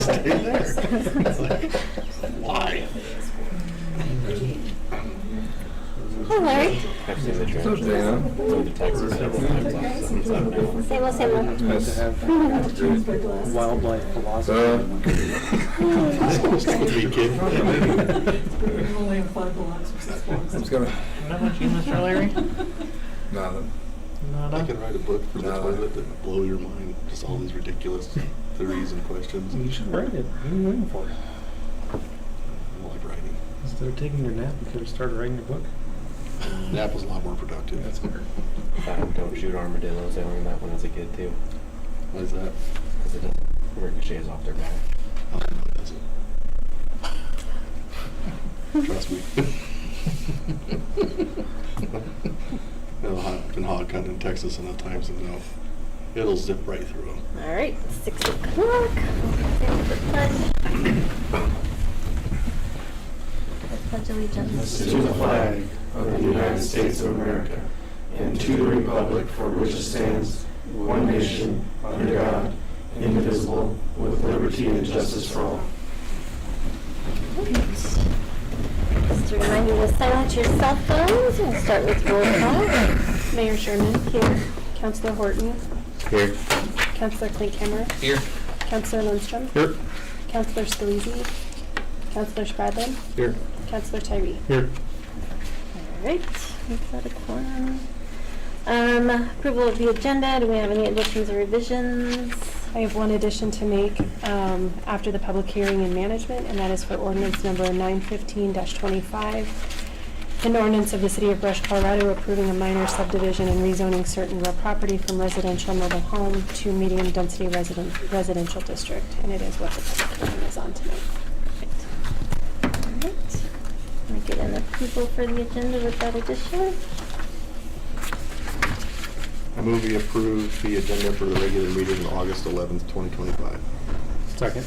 Stay there. It's like, why? Hi, Larry. I've seen the trash. Moved to Texas several times since I've been. Same. Wildlife philosophy. Be kid. Only have 5 blocks or 6 blocks. I'm just gonna. How much you, Mr. Larry? Nothing. I can write a book for the No. toilet that would blow your mind. Just all these ridiculous theories and questions. You should write it. What are you waiting for? I like writing. Instead of taking your nap, you could have started writing a book. Nap was a lot more productive. That's weird. Don't shoot armadillos. I learned that when I was a kid too. Why is that? Because it doesn't ricochets off their back. Oh, no, it doesn't. Trust me. Been hog hunting in Texas enough times to know it'll zip right through them. All right, 6 o'clock. Pledge allegiance. To the flag of the United States of America and to the republic for which it stands, one nation, under God, indivisible, with liberty and justice for all. Just a reminder to silence your cell phones. We'll start with roll call. Mayor Sherman. Here. Councilor Horton. Here. Councilor Klinkhammer. Here. Councilor Lindstrom. Here. Councilor Scalise. Councilor Spradlin. Here. Councilor Tyree. Here. All right, we've got a quorum. Approval of the agenda. Do we have any additions or revisions? I have one addition to make after the public hearing in management, and that is for ordinance number 915-25. An ordinance of the City of Brush, Colorado approving a minor subdivision and rezoning certain real property from residential mobile home to medium density residential district. And it is what the public hearing is on tonight. All right. Let me get an approval for the agenda with that addition. I move we approve the agenda for the regular meeting on August 11th, 2025. Second.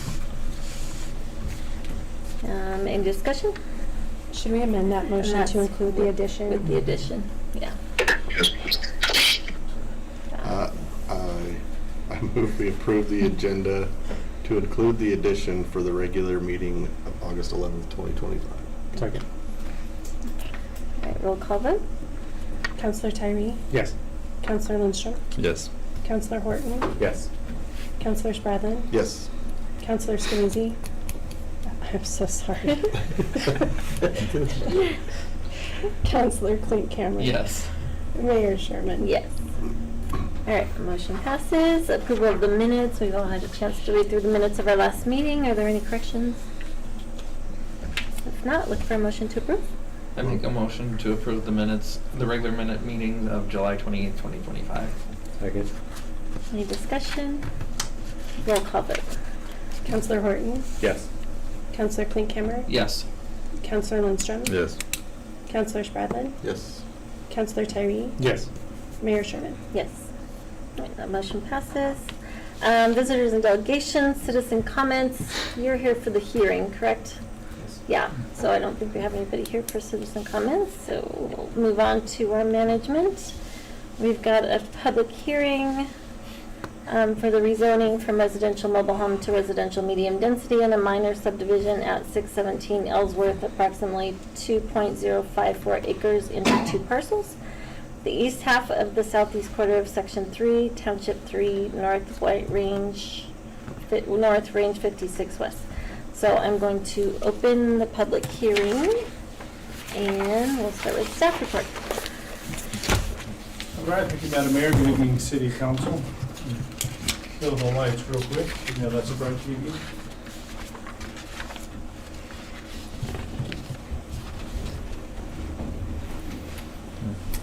Any discussion? Should we amend that motion And to that's include the addition? With the addition, yeah. I move we approve the agenda to include the addition for the regular meeting of August 11th, 2025. Second. All right, roll call vote. Councilor Tyree? Yes. Councilor Lindstrom? Yes. Councilor Horton? Yes. Councilor Spradlin? Yes. Councilor Scalise? I'm so sorry. Councilor Klinkhammer? Yes. Mayor Sherman? Yes. All right, motion passes. Approval of the minutes. We've all had a chance to read through the minutes of our last meeting. Are there any corrections? If not, look for a motion to approve. I make a motion to approve the minutes, the regular minute meetings of July 28th, 2025. Second. Any discussion? Roll call vote. Councilor Horton? Yes. Councilor Klinkhammer? Yes. Councilor Lindstrom? Yes. Councilor Spradlin? Yes. Councilor Tyree? Yes. Mayor Sherman? Yes. All right, that motion passes. Visitors and delegations, citizen comments. You're here for the hearing, correct? Yeah, so I don't think we have anybody here for citizen comments, so we'll move on to our management. We've got a public hearing for the rezoning from residential mobile home to residential medium density and a minor subdivision at 617 Ellsworth, approximately 2.054 acres into 2 parcels. The east half of the southeast quarter of Section 3, Township 3, North Range 56 West. So I'm going to open the public hearing, and we'll start with staff report. All right, thank you, Madam Mayor. Good evening, City Council. Kill the lights real quick. You know that's a bright TV.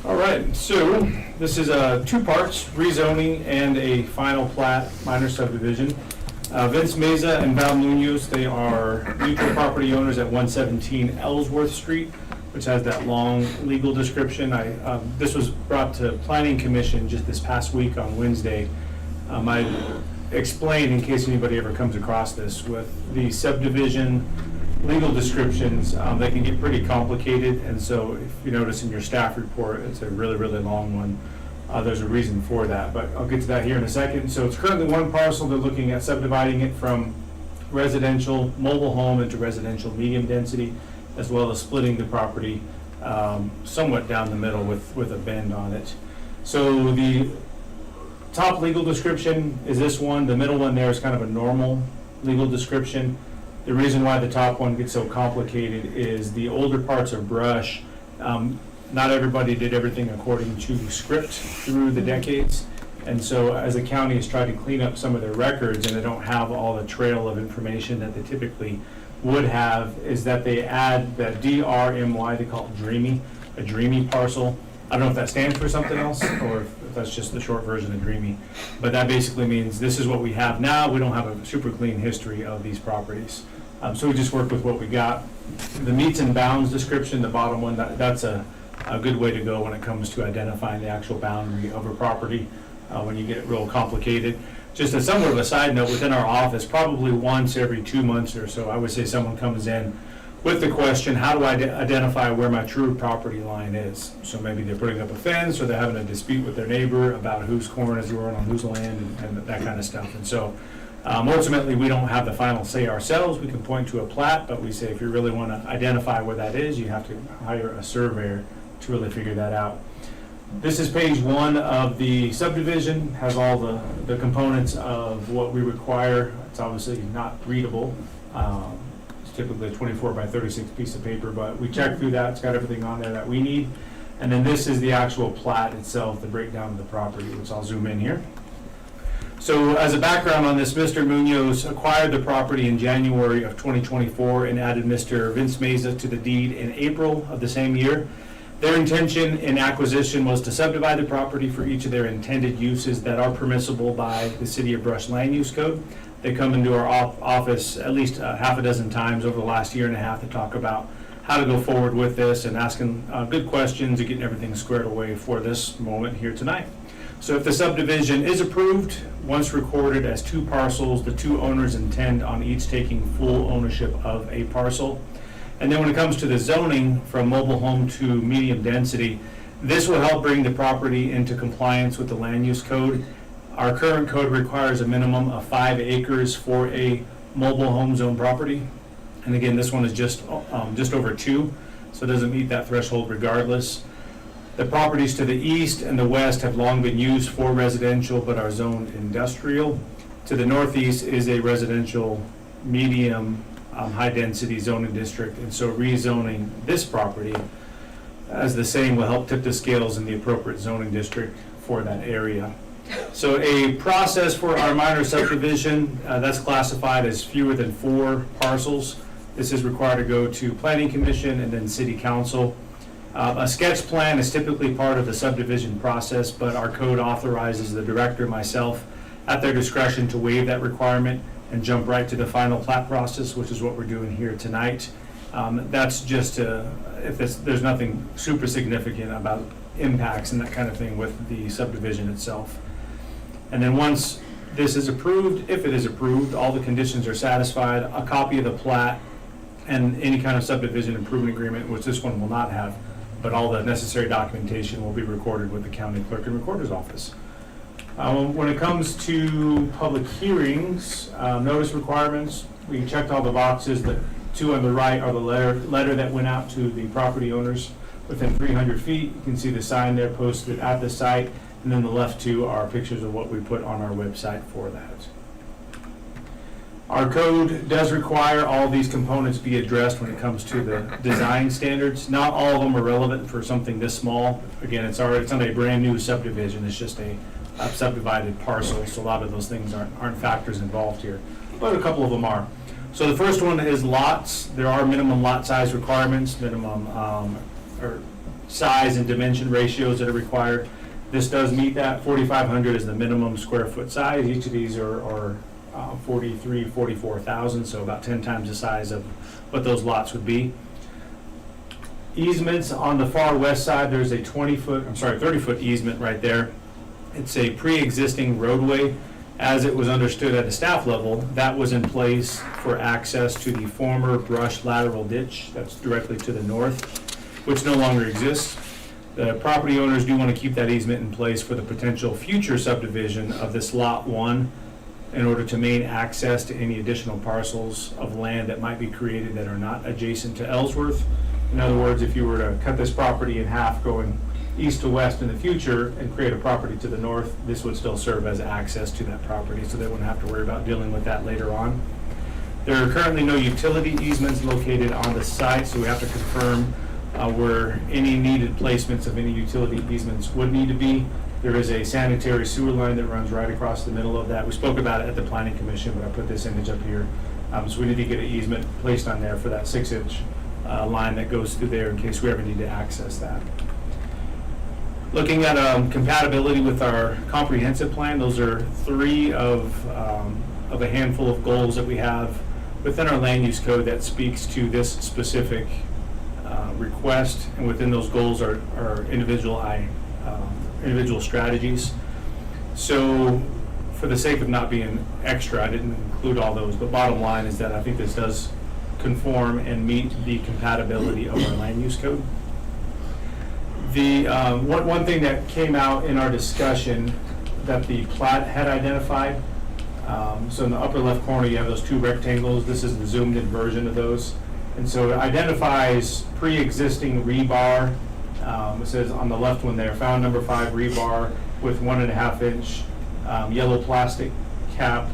All right, so this is 2 parts, rezoning and a final plat, minor subdivision. Vince Meza and Val Munoz, they are mutual property owners at 117 Ellsworth Street, which has that long legal description. This was brought to Planning Commission just this past week on Wednesday. I explained, in case anybody ever comes across this, with the subdivision legal descriptions, they can get pretty complicated, and so if you notice in your staff report, it's a really, really long one. There's a reason for that, but I'll get to that here in a second. So it's currently 1 parcel. They're looking at subdividing it from residential mobile home into residential medium density, as well as splitting the property somewhat down the middle with a bend on it. So the top legal description is this one. The middle one there is kind of a normal legal description. The reason why the top one gets so complicated is the older parts are brush. Not everybody did everything according to script through the decades. And so as the county has tried to clean up some of their records and they don't have all the trail of information that they typically would have, is that they add the DRMY, they call it Dreamy, a Dreamy parcel. I don't know if that stands for something else or if that's just the short version of Dreamy. But that basically means this is what we have now. We don't have a super clean history of these properties. So we just work with what we got. The meets and bounds description, the bottom one, that's a good way to go when it comes to identifying the actual boundary of a property when you get it real complicated. Just as somewhat of a side note, within our office, probably once every 2 months or so, I would say someone comes in with the question, how do I identify where my true property line is? So maybe they're putting up a fence or they're having a dispute with their neighbor about whose corn is growing on whose land and that kind of stuff. And so ultimately, we don't have the final say ourselves. We can point to a plat, but we say if you really want to identify where that is, you have to hire a surveyor to really figure that out. This is page 1 of the subdivision, has all the components of what we require. It's obviously not readable. It's typically a 24 by 36 piece of paper, but we checked through that. It's got everything on there that we need. And then this is the actual plat itself, the breakdown of the property, which I'll zoom in here. So as a background on this, Mr. Munoz acquired the property in January of 2024 and added Mr. Vince Meza to the deed in April of the same year. Their intention in acquisition was to subdivide the property for each of their intended uses that are permissible by the City of Brush Land Use Code. They come into our office at least half a dozen times over the last year and a half to talk about how to go forward with this and asking good questions and getting everything squared away for this moment here tonight. So if the subdivision is approved, once recorded as 2 parcels, the 2 owners intend on each taking full ownership of a parcel. And then when it comes to the zoning from mobile home to medium density, this will help bring the property into compliance with the land use code. Our current code requires a minimum of 5 acres for a mobile home zone property. And again, this one is just over 2, so it doesn't meet that threshold regardless. The properties to the east and the west have long been used for residential but are zoned industrial. To the northeast is a residential medium high-density zoning district, and so rezoning this property as the same will help tip the scales in the appropriate zoning district for that area. So a process for our minor subdivision, that's classified as fewer than 4 parcels. This is required to go to Planning Commission and then City Council. A sketch plan is typically part of the subdivision process, but our code authorizes the director, myself, at their discretion to waive that requirement and jump right to the final plat process, which is what we're doing here tonight. That's just if there's nothing super significant about impacts and that kind of thing with the subdivision itself. And then once this is approved, if it is approved, all the conditions are satisfied, a copy of the plat and any kind of subdivision improvement agreement, which this one will not have, but all the necessary documentation will be recorded with the county clerk and recorder's office. When it comes to public hearings, notice requirements, we checked all the boxes. The 2 on the right are the letter that went out to the property owners within 300 feet. You can see the sign there posted at the site, and then the left 2 are pictures of what we put on our website for that. Our code does require all these components be addressed when it comes to the design standards. Not all of them are relevant for something this small. Again, it's not a brand new subdivision, it's just a subdivided parcel, so a lot of those things aren't factors involved here, but a couple of them are. So the first one is lots. There are minimum lot size requirements, minimum or size and dimension ratios that are required. This does meet that. 4,500 is the minimum square foot size. Each of these are 44,000, so about 10 times the size of what those lots would be. Easements on the far west side, there's a 30-foot easement right there. It's a pre-existing roadway. As it was understood at the staff level, that was in place for access to the former brush lateral ditch that's directly to the north, which no longer exists. The property owners do want to keep that easement in place for the potential future subdivision of this Lot 1 in order to maintain access to any additional parcels of land that might be created that are not adjacent to Ellsworth. In other words, if you were to cut this property in half going east to west in the future and create a property to the north, this would still serve as access to that property, so they wouldn't have to worry about dealing with that later on. There are currently no utility easements located on the site, so we have to confirm where any needed placements of any utility easements would need to be. There is a sanitary sewer line that runs right across the middle of that. We spoke about it at the Planning Commission, but I put this image up here. So we need to get an easement placed on there for that 6-inch line that goes through there in case we ever need to access that. Looking at compatibility with our comprehensive plan, those are 3 of a handful of goals that we have within our land use code that speaks to this specific request, and within those goals are individual strategies. So for the sake of not being extra, I didn't include all those, but bottom line is that I think this does conform and meet the compatibility of our land use code. The one thing that came out in our discussion that the plat had identified, so in the upper left corner you have those 2 rectangles. This is the zoomed in version of those, and so it identifies pre-existing rebar. It says on the left one there, found number 5 rebar with 1.5-inch yellow plastic cap,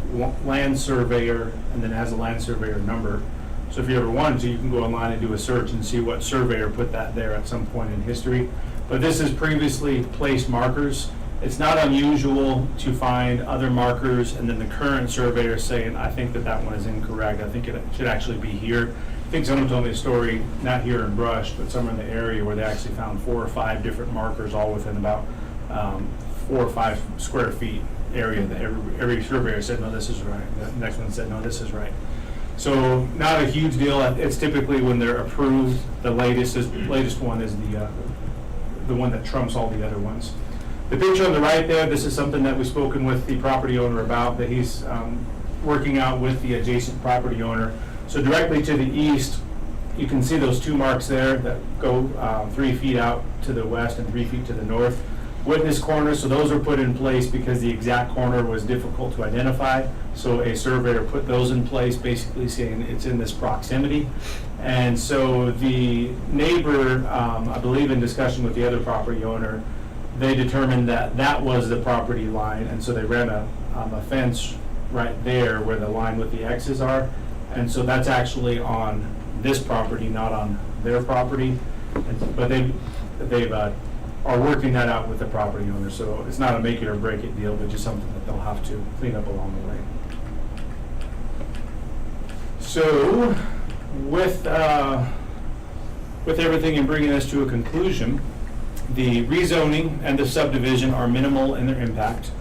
land surveyor, and then it has a land surveyor number. So if you ever wanted to, you can go online and do a search and see what surveyor put that there at some point in history. But this is previously placed markers. It's not unusual to find other markers and then the current surveyor saying, I think that one is incorrect. I think it should actually be here. I think someone told me a story, not here in Brush, but somewhere in the area where they actually found 4 or 5 different markers all within about 4 or 5 square feet area. That every surveyor said, no, this is right. The next one said, no, this is right. So not a huge deal. It's typically when they're approved, the latest one is the one that trumps all the other ones. The picture on the right there, this is something that we've spoken with the property owner about, that he's working out with the adjacent property owner. So directly to the east, you can see those 2 marks there that go 3 feet out to the west and 3 feet to the north. Witness corners, so those were put in place because the exact corner was difficult to identify. So a surveyor put those in place, basically saying it's in this proximity. And so the neighbor, I believe in discussion with the other property owner, they determined that was the property line, and so they ran a fence right there where the line with the X's are. And so that's actually on this property, not on their property. But they are working that out with the property owner. So it's not a make it or break it deal, but just something that they'll have to clean up along the way. So with everything and bringing us to a conclusion, the rezoning and the subdivision are minimal in their impact.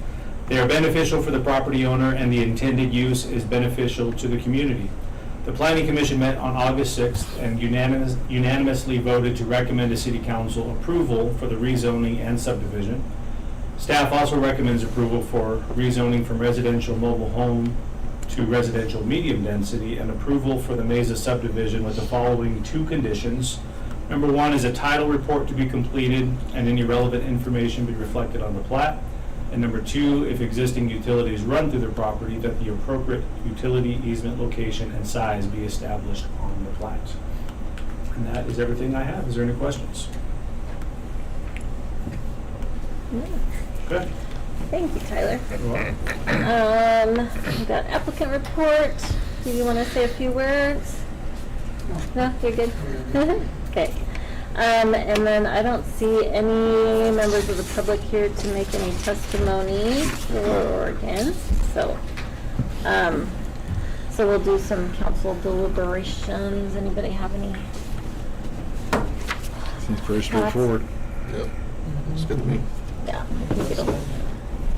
They are beneficial for the property owner, and the intended use is beneficial to the community. The Planning Commission met on August 6th and unanimously voted to recommend to City Council approval for the rezoning and subdivision. Staff also recommends approval for rezoning from residential mobile home to residential medium density, and approval for the Mesa subdivision with the following 2 conditions. Number 1 is a title report to be completed and any relevant information be reflected on the plat. And number 2, if existing utilities run through the property, that the appropriate utility easement location and size be established on the plat. And that is everything I have. Is there any questions? Good. Thank you, Tyler. We've got applicant report. Do you want to say a few words? No, you're good? Okay. And then I don't see any members of the public here to make any testimony for or against. So we'll do some council deliberations. Anybody have any? Seems pretty straightforward. Yep. It's good to me. Yeah, I think it'll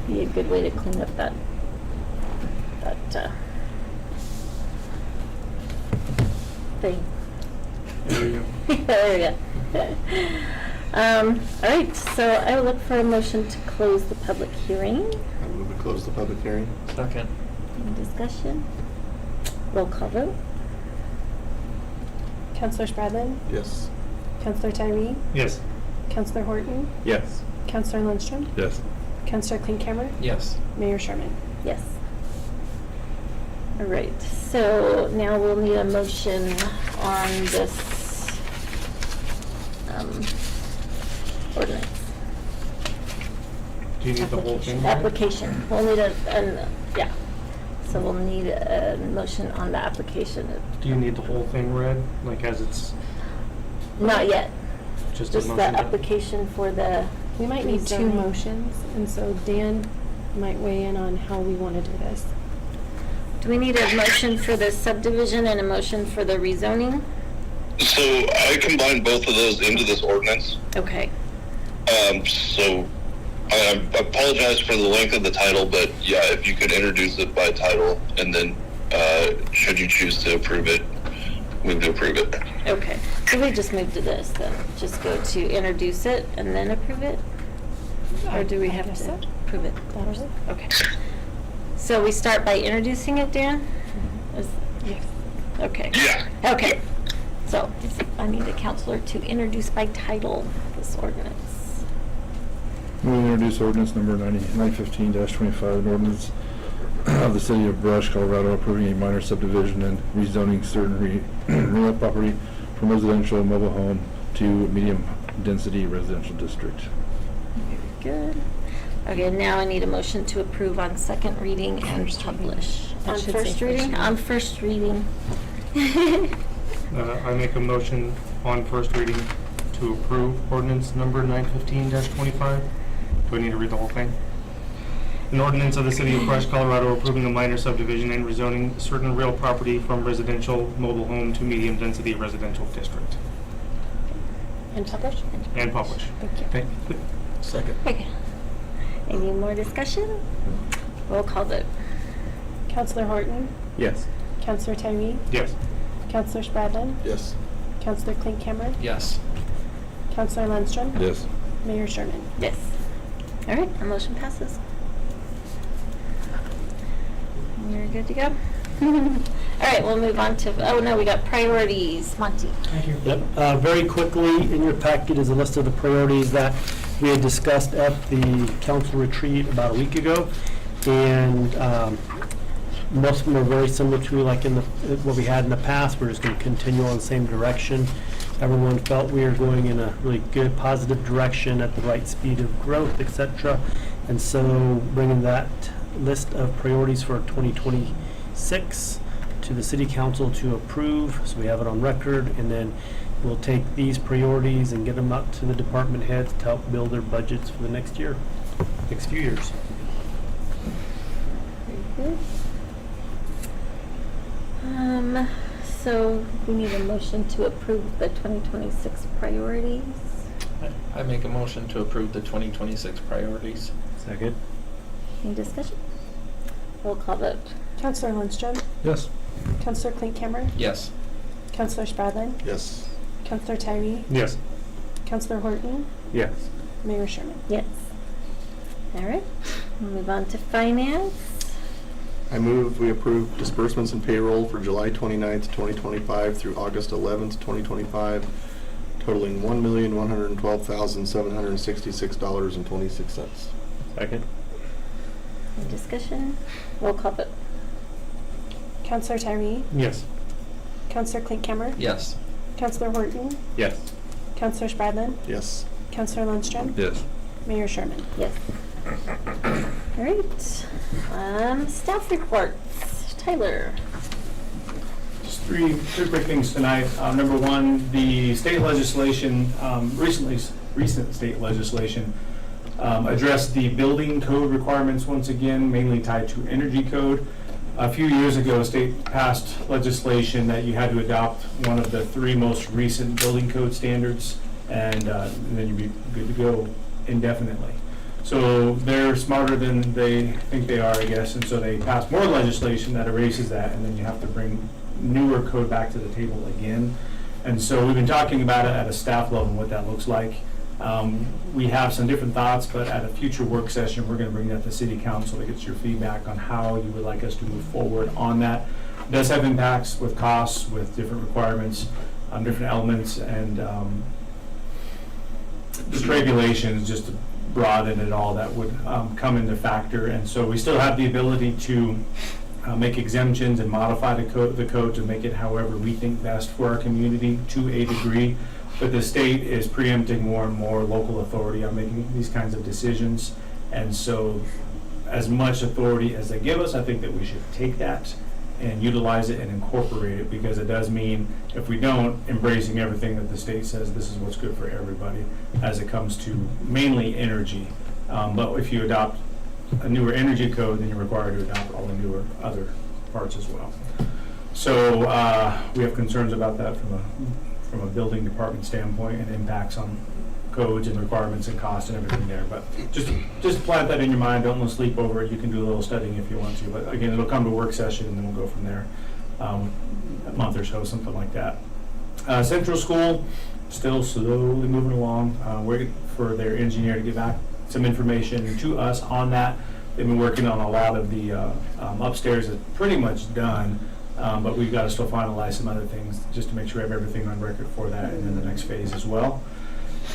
be a good way to clean up that thing. There you go. There we go. All right, so I will look for a motion to close the public hearing. I move to close the public hearing. Second. Any discussion? Roll call vote. Councilor Spradlin? Yes. Councilor Tyree? Yes. Councilor Horton? Yes. Councilor Lindstrom? Yes. Councilor Klinkhammer? Yes. Mayor Sherman? Yes. All right, so now we'll need a motion on this ordinance. Do you need the whole thing? Application. We'll need yeah. So we'll need a motion on the application. Do you need the whole thing read, like as it's Not yet. just a Just the motion? application for the. We might need two rezoning. motions, and so Dan might weigh in on how we want to do this. Do we need a motion for the subdivision and a motion for the rezoning? So I combined both of those into this ordinance. Okay. So I apologize for the length of the title, but yeah, if you could introduce it by title, and then should you choose to approve it, move to approve it. Okay. So we just move to this then? Just go to introduce it and then approve it? Or do we I have guess to so. approve it? That'll work. Okay. So we start by introducing it, Dan? Yes. Okay. Yeah. Okay. So I need a counselor to introduce by title this ordinance. We introduce ordinance number 915-25, an ordinance of the City of Brush, Colorado, approving a minor subdivision and rezoning certain real property from residential mobile home to medium-density residential district. Good. Okay, now I need a motion to approve on second reading and publish. That On should first say reading? first On first reading. I make a motion on first reading to approve ordinance number 915-25. Do I need to read the whole thing? An ordinance of the City of Brush, Colorado, approving a minor subdivision and rezoning certain real property from residential mobile home to medium-density residential district. And publish? And publish. Thank you. Thank you. Second. Okay. Any more discussion? Roll call vote. Counselor Horton, Yes. Counselor Tyree, Yes. Counselor Spradlin, Yes. Counselor Klinkhammer, Yes. Counselor Lundstrom, Yes. Mayor Sherman. Yes. All right, the motion passes. You're good to go? All right, we'll move on to, oh no, we got priorities. Monty. Yep. Very quickly, in your packet is a list of the priorities that we had discussed at the council retreat about a week ago. And most of them are very similar to like in what we had in the past. We're just going to continue on the same direction. Everyone felt we were going in a really good, positive direction at the right speed of growth, etc. And so bringing that list of priorities for 2026 to the city council to approve, so we have it on record, and then we'll take these priorities and get them up to the department heads to help build their budgets for the next year, next few years. Very good. So we need a motion to approve the 2026 priorities. I make a motion to approve the 2026 priorities. Second. Any discussion? Roll call vote. Counselor Lundstrom, Yes. Counselor Klinkhammer, Yes. Counselor Spradlin, Yes. Counselor Tyree, Yes. Counselor Horton, Yes. Mayor Sherman. Yes. All right, we'll move on to finance. I move we approve disbursements and payroll for July 29th, 2025 through August 11th, 2025, totaling $1,112,766.26. Second. Any discussion? Roll call vote. Counselor Tyree, Yes. Counselor Klinkhammer, Yes. Counselor Horton, Yes. Counselor Spradlin, Yes. Counselor Lundstrom, Yes. Mayor Sherman. Yes. All right, staff reports. Tyler. Just three quick things tonight. Number one, the state legislation, recent state legislation addressed the building code requirements once again, mainly tied to energy code. A few years ago, state passed legislation that you had to adopt one of the three most recent building code standards, and then you'd be good to go indefinitely. So they're smarter than they think they are, I guess, and so they passed more legislation that erases that, and then you have to bring newer code back to the table again. And so we've been talking about it at a staff level, what that looks like. We have some different thoughts, but at a future work session, we're going to bring that to City Council to get your feedback on how you would like us to move forward on that. It does have impacts with costs, with different requirements, different elements, and just regulations, just to broaden it all, that would come into factor. And so we still have the ability to make exemptions and modify the code to make it however we think best for our community to a degree. But the state is preempting more and more local authority on making these kinds of decisions. And so as much authority as they give us, I think that we should take that and utilize it and incorporate it, because it does mean, if we don't, embracing everything that the state says this is what's good for everybody as it comes to mainly energy. But if you adopt a newer energy code, then you're required to adopt all the newer other parts as well. So we have concerns about that from a building department standpoint, and impacts on codes and requirements and costs and everything there. But just plant that in your mind. Don't lose sleep over it. You can do a little studying if you want to. But again, it'll come to work session, and then we'll go from there. A month or so, something like that. Central School, still slowly moving along. Waiting for their engineer to get back some information to us on that. They've been working on a lot of the upstairs is pretty much done. But we've got to still finalize some other things just to make sure we have everything on record for that, and then the next phase as well.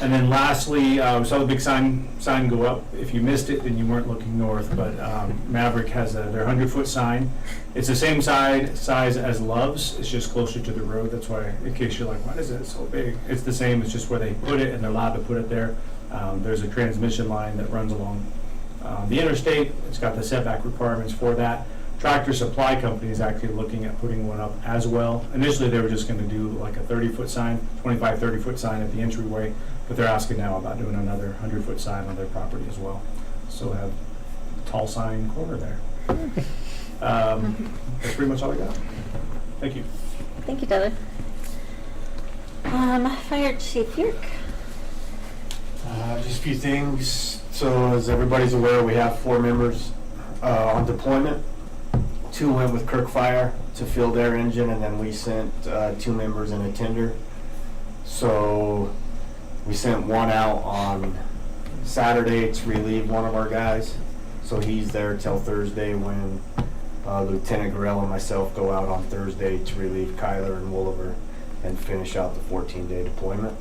And then lastly, we saw the big sign go up. If you missed it, then you weren't looking north, but Maverick has their 100-foot sign. It's the same size as Love's. It's just closer to the road. That's why, in case you're like, why is it so big? It's the same. It's just where they put it, and they're allowed to put it there. There's a transmission line that runs along the interstate. It's got the setback requirements for that. Tractor Supply Company is actually looking at putting one up as well. Initially, they were just going to do like a 30-foot sign, 25, 30-foot sign at the entryway, but they're asking now about doing another 100-foot sign on their property as well. So we'll have a tall sign corner there. That's pretty much all I got. Thank you. Thank you, Tyler. Fire Chief Yerk. Just a few things. So as everybody's aware, we have 4 members on deployment. 2 went with Kirk Fire to fill their engine, and then we sent 2 members in a tender. So we sent one out on Saturday to relieve one of our guys. So he's there till Thursday, when Lieutenant Gorell and myself go out on Thursday to relieve Kyler and Woolever and finish out the 14-day deployment.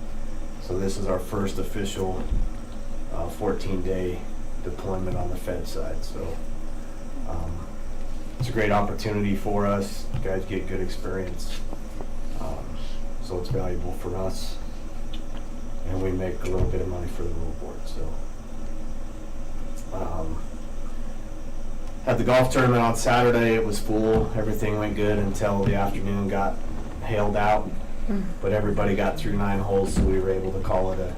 So this is our first official 14-day deployment on the Fed side. So it's a great opportunity for us. You guys get good experience. So it's valuable for us. And we make a little bit of money for the road board. So had the golf tournament on Saturday. It was full. Everything went good until the afternoon got hailed out. But everybody got through 9 holes, so we were able to call it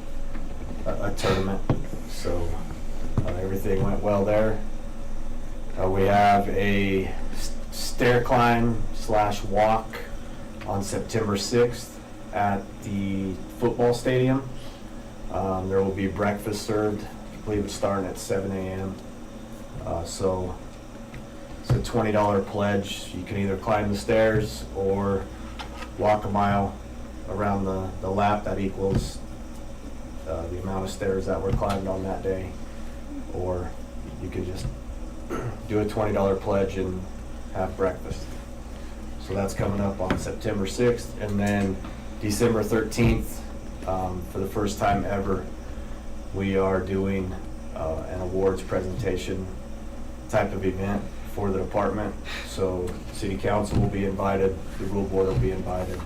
a tournament. So everything went well there. We have a stair climb / walk on September 6th at the football stadium. There will be breakfast served. I believe it's starting at 7 a.m. So it's a $20 pledge. You can either climb the stairs or walk a mile around the lap. That equals the amount of stairs that were climbed on that day. Or you can just do a $20 pledge and have breakfast. So that's coming up on September 6th. And then December 13th, for the first time ever, we are doing an awards presentation type of event for the department. So City Council will be invited, the Rule Board will be invited,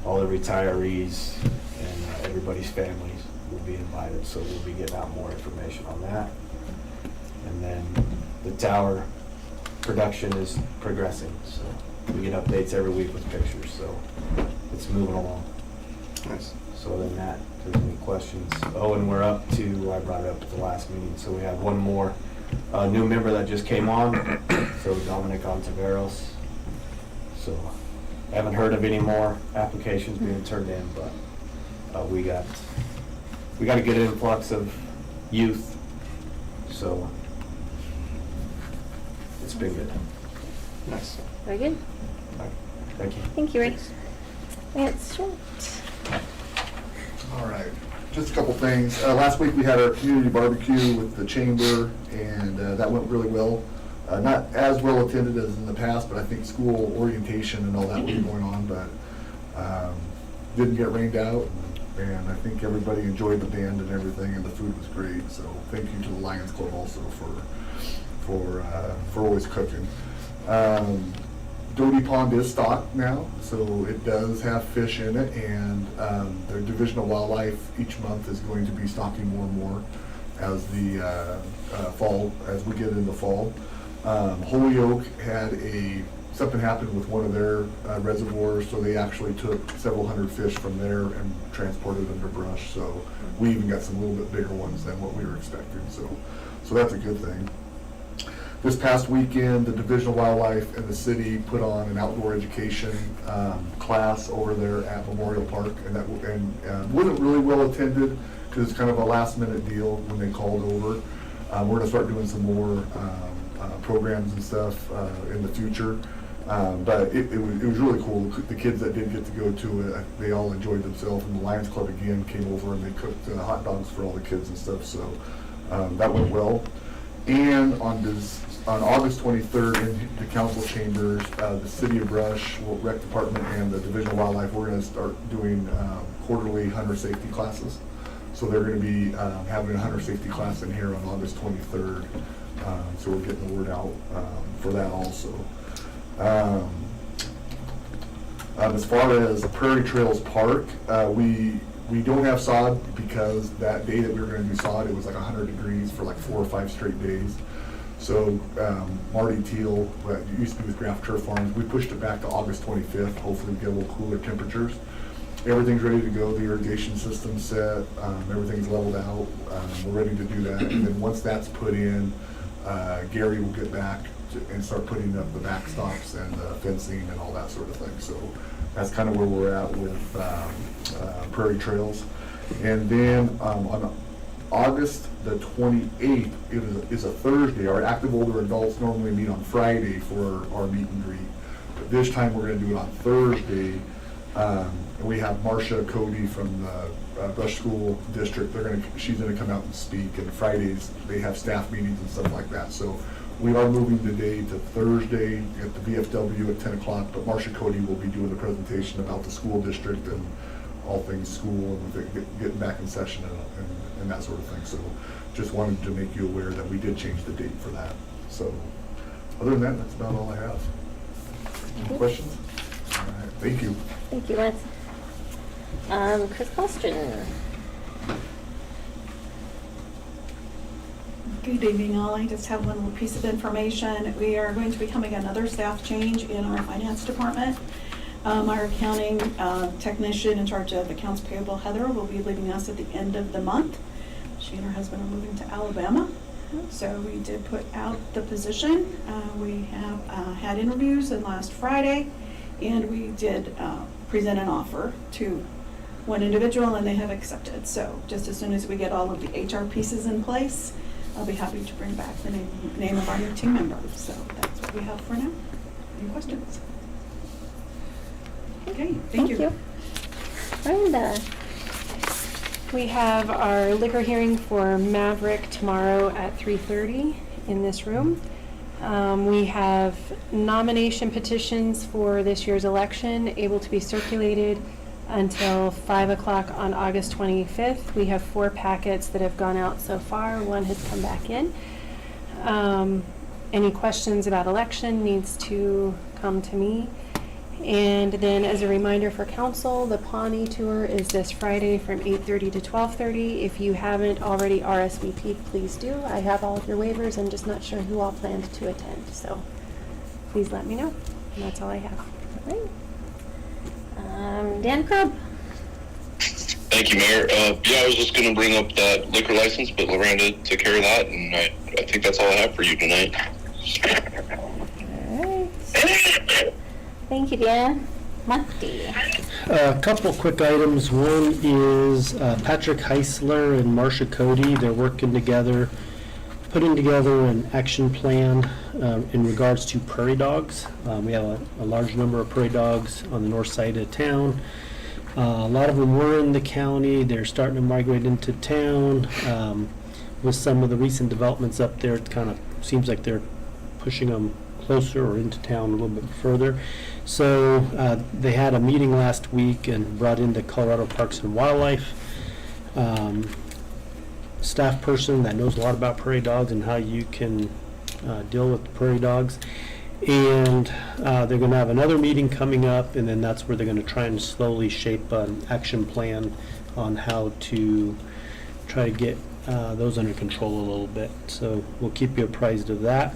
all the retirees and everybody's families will be invited. So we'll be getting out more information on that. And then the tower production is progressing, so we get updates every week with pictures, so it's moving along. Nice. So other than that, if there's any questions. Oh, and we're up to, I brought it up at the last meeting, so we have one more new member that just came on, so Dominic Ontiveros. So I haven't heard of any more applications being turned in, but we got a good influx of youth, so it's been good. Nice. Very good. All right. Thank you. Thank you, Ray. Lance Short. All right, just a couple things. Last week we had our community barbecue with the chamber, and that went really well. Not as well attended as in the past, but I think school orientation and all that was going on, but didn't get rained out, and I think everybody enjoyed the band and everything, and the food was great. So thank you to the Lions Club also for always cooking. Doty Pond is stocked now, so it does have fish in it, and the Division of Wildlife each month is going to be stocking more and more as the as we get into fall. Holyoke had something happened with one of their reservoirs, so they actually took several hundred fish from there and transported them to Brush. So we even got some little bit bigger ones than what we were expecting. So that's a good thing. This past weekend, the Division of Wildlife and the city put on an outdoor education class over there at Memorial Park, and that wasn't really well attended because it's kind of a last-minute deal when they called over. We're going to start doing some more programs and stuff in the future, but it was really cool. The kids that did get to go to it, they all enjoyed themselves, and the Lions Club again came over and they cooked hot dogs for all the kids and stuff. So that went well. And on August 23rd in the council chambers, the City of Brush, Rec Department, and the Division of Wildlife, we're going to start doing quarterly hunter safety classes. So they're going to be having a hunter safety class in here on August 23rd. So we're getting the word out for that also. As far as the Prairie Trails Park, we don't have sod because that day that we were going to do sod, it was like 100 degrees for like 4 or 5 straight days. So Marty Teal, who used to be with Graft Turf Farms, we pushed it back to August 25th. Hopefully we get a little cooler temperatures. Everything's ready to go. The irrigation system's set. Everything's leveled out. We're ready to do that. And then once that's put in, Gary will get back and start putting up the backstops and the fencing and all that sort of thing. So that's kind of where we're at with Prairie Trails. And then on August the 28th is a Thursday. Our active older adults normally meet on Friday for our meet and greet. But this time we're going to do it on Thursday. And we have Marcia Cody from the Brush School District. She's going to come out and speak. And Fridays they have staff meetings and stuff like that. So we are moving the day to Thursday at the VFW at 10 o'clock. But Marcia Cody will be doing the presentation about the school district and all things school and getting back in session and that sort of thing. So just wanted to make you aware that we did change the date for that. So other than that, that's about all I have. Any questions? All right, thank you. Thank you, Lance. Chris Colstron. Good evening, all. I just have one little piece of information. We are going to be becoming another staff change in our finance department. Our accounting technician in charge of accounts payable, Heather, will be leaving us at the end of the month. She and her husband are moving to Alabama. So we did put out the position. We have had interviews on last Friday, and we did present an offer to one individual, and they have accepted. So just as soon as we get all of the HR pieces in place, I'll be happy to bring back the name of our new team member. So that's what we have for now. Any questions? Okay, thank you. Brenda. We have our liquor hearing for Maverick tomorrow at 3:30 in this room. We have nomination petitions for this year's election able to be circulated until 5 o'clock on August 25th. We have 4 packets that have gone out so far. 1 has come back in. Any questions about election needs to come to me. And then as a reminder for council, the Pawnee tour is this Friday from 8:30 to 12:30. If you haven't already RSVP'd, please do. I have all of your waivers. I'm just not sure who all planned to attend. So please let me know. And that's all I have. All right. Dan Crubb. Thank you, Mayor. Yeah, I was just going to bring up that liquor license, but Loranda took care of that, and I think that's all I have for you tonight. All right. Thank you, Dan. Monty. A couple quick items. One is Patrick Heisler and Marcia Cody. They're working together, putting together an action plan in regards to prairie dogs. We have a large number of prairie dogs on the north side of town. A lot of them were in the county. They're starting to migrate into town. With some of the recent developments up there, it kind of seems like they're pushing them closer or into town a little bit further. So they had a meeting last week and brought in the Colorado Parks and Wildlife staff person that knows a lot about prairie dogs and how you can deal with prairie dogs. And they're going to have another meeting coming up, and then that's where they're going to try and slowly shape an action plan on how to try to get those under control a little bit. So we'll keep you apprised of that.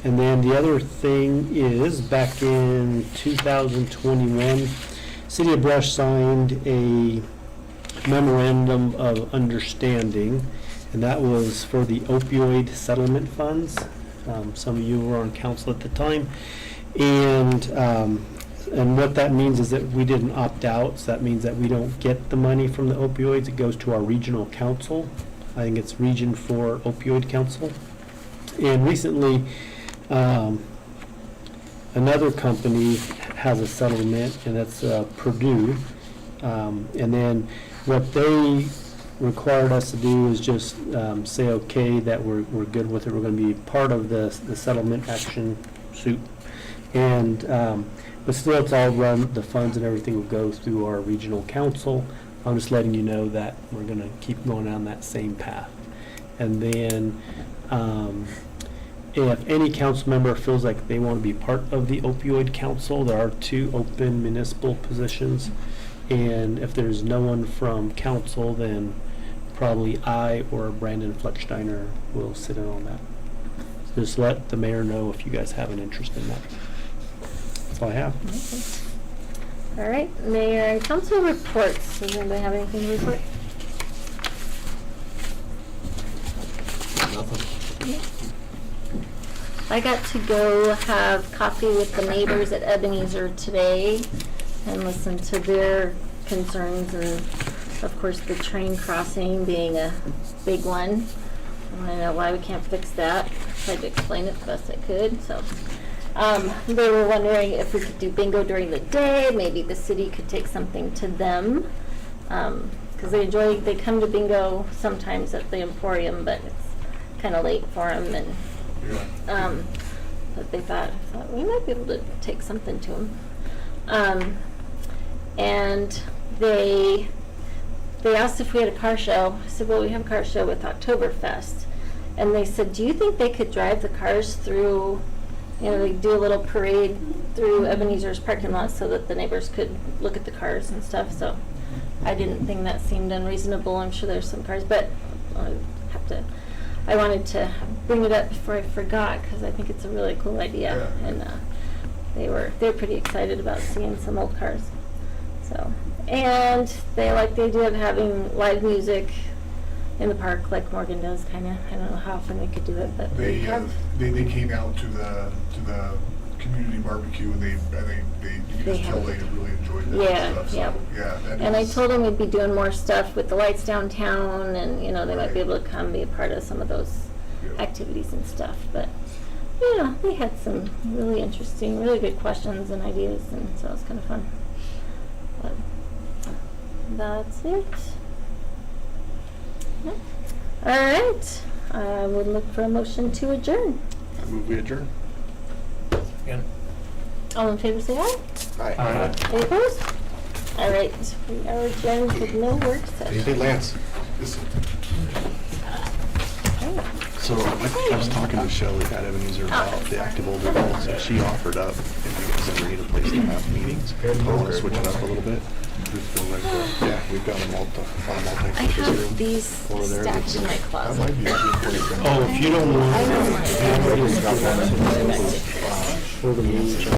And then the other thing is, back in 2021, City of Brush signed a memorandum of understanding, and that was for the opioid settlement funds. Some of you were on council at the time, and what that means is that we didn't opt out, so that means that we don't get the money from the opioids. It goes to our regional council. I think it's Region 4 Opioid Council. And recently, another company has a settlement, and that's Purdue. And then what they required us to do is just say, okay, that we're good with it. We're going to be part of the settlement action suit. And but still, it's all run, the funds and everything will go through our regional council. I'm just letting you know that we're going to keep going down that same path. And then if any council member feels like they want to be part of the opioid council, there are 2 open municipal positions. And if there's no one from council, then probably I or Brandon Flecksteiner will sit in on that. So just let the mayor know if you guys have an interest in that. That's all I have. All right, mayor and council reports. Does anybody have anything to report? I got to go have coffee with the neighbors at Ebenezer today and listen to their concerns, and of course the train crossing being a big one. I don't know why we can't fix that. Tried to explain it the best I could. So they were wondering if we could do bingo during the day. Maybe the city could take something to them, because they come to bingo sometimes at the Emporium, but it's kind of late for them. And but they thought we might be able to take something to them. And they asked if we had a car show. I said, well, we have a car show with Oktoberfest. And they said, do you think they could drive the cars through, they do a little parade through Ebenezer's parking lot so that the neighbors could look at the cars and stuff. So I didn't think that seemed unreasonable. I'm sure there's some cars, but I wanted to bring it up before I forgot, because I think it's a really cool idea. Yeah. And they're pretty excited about seeing some old cars. So, and they like the idea of having live music in the park, like Morgan does. Kind of. I don't know how often we could do it, but they came out to the community barbecue, and you could tell they really enjoyed it. Yeah, and stuff. So, and I told them we'd be doing more stuff with the lights downtown, and they might be able to come be a part of some of those activities and stuff. But they had some really interesting, really good questions and ideas, and so it was kind of fun. But that's it. Yeah. All right. I would look for a motion to adjourn. I move we adjourn. Again. All in favor, say aye. Aye. Any opposed? All right. We are adjourned with no work session. Hey, Lance. So I was talking to Shelley at Ebenezer about the active older adults, and she offered up if you guys ever need a place to have meetings. I want to switch it up a little bit. Yeah, we've got a multi-purpose I have room these over there. stacked in my closet. Oh, if you don't want. I don't mind. For the